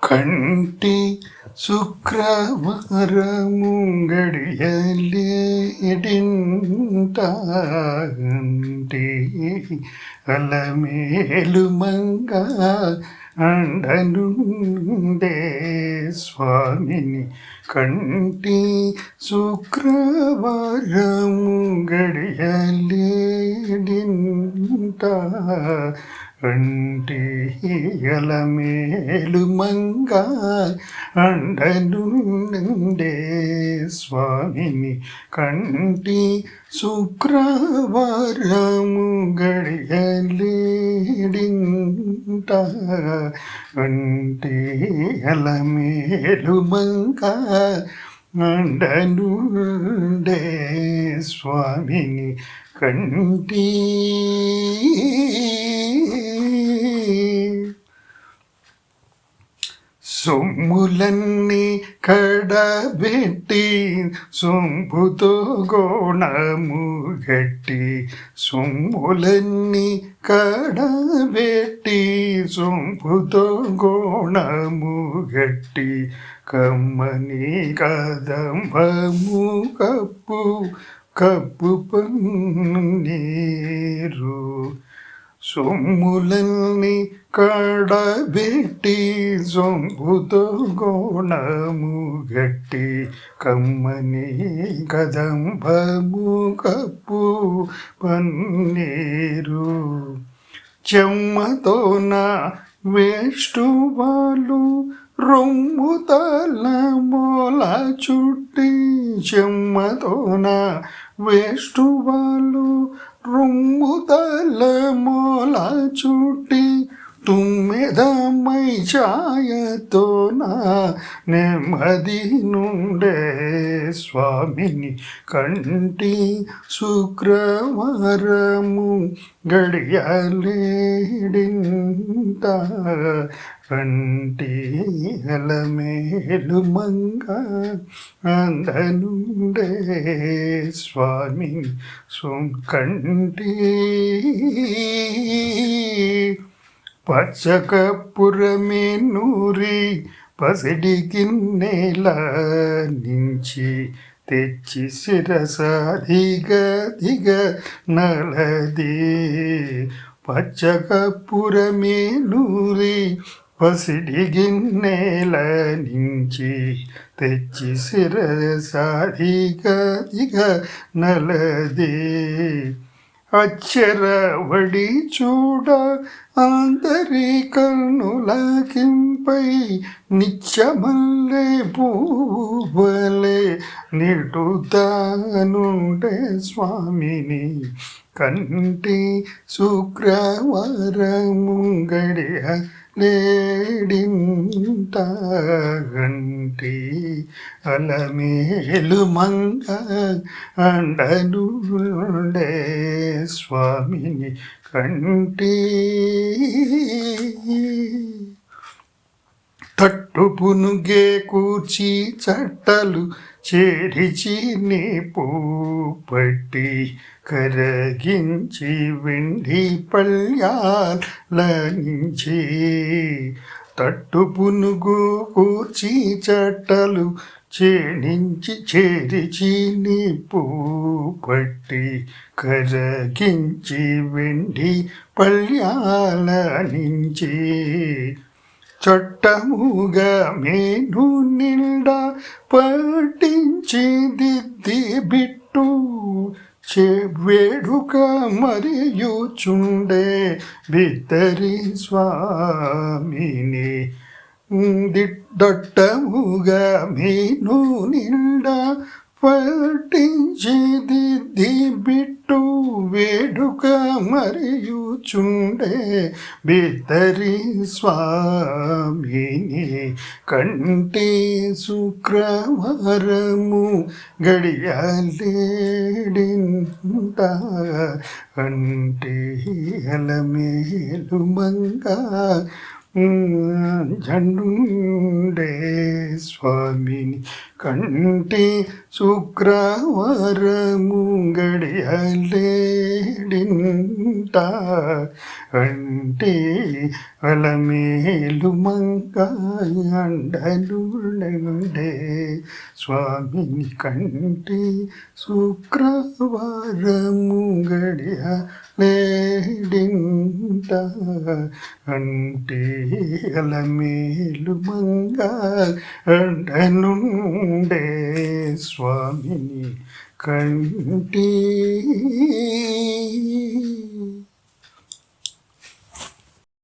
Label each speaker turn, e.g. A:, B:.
A: కంటి శుక్రవారము గడియలేడింటి అలమేలు మంగ అండనుండే స్వామిని కంటి శుక్రవారము గడియలేడింట అంటి అలమేలు మంగ అండనుండే స్వామిని కంటి శుక్రవారము గడియలేడింట అంటి అలమేలు మంగ అండనుండే స్వామిని కంటి సొమ్ములన్నీ కడబెట్టి సొంపుతో గోణము గట్టి సొమ్ములన్నీ కడబెట్టి సొంపుతో గోణము గట్టి కమ్మని కదంబము కప్పు కప్పు పన్నీరు సొమ్ములన్నీ కడబెట్టి సొంపుతో గోణము గట్టి కమ్మని కదంబము కప్పు పన్నీరు చెమ్మతోన వేష్టువాలు రొమ్ము తల మూల చుట్టి చెమ్మతోన వేష్టువాలు రొమ్ము తల మూల చుట్టి తుమ్మెదమై ఛాయతోన నెమ్మది నుండే స్వామిని కంటి శుక్రవారము గడియలేడింట కంటి అలమేలు మంగ అందనుండే స్వామిని కంటి పచ్చకపురమే నూరి పసిడి గిన్నెల నుంచి తెచ్చి శిరసాదిగ దిగ నలది పచ్చకపురమే నూరి పసిడి గిన్నెల నుంచి తెచ్చి శిరసాదిగ దిగ నలది అచ్చరవడి చూడ అందరి కన్నులకింపై నిత్యమల్లె పూవలే నిడుతానుండే స్వామిని కంటి శుక్రవారము గడియ లేడింట గంటి అలమేలు మంగ అండనుండే స్వామిని కంటి తట్టు పునుగే కూర్చి చట్టలు చేరిచి నీ పట్టి కరగించి వెండి పళ్యాలనించి తట్టు పునుగు కూర్చి చట్టలు చేరిచి నీ పట్టి కరగించి వెండి పళ్యాలనించి చట్టముగా మేను నిండా పట్టించి దిద్ది బిట్టు వేడుక మరియుచుండే బిద్దరి స్వామిని దట్టముగా మేను నిండా పట్టించి దిద్ది బిట్టు వేడుక మరియుచుండే బిద్దరి స్వామిని కంటి శుక్రవారము గడియలేడింట కంటి అలమేలు మంగ జండుండే స్వామిని కంటి శుక్రవారము గడియలేడింట అంటే అలమేలు మంగ అండనుండే స్వామిని కంటి శుక్రవారము గడియలేడింట అంటే అలమేలు మంగ అండనుండే స్వామిని కంటి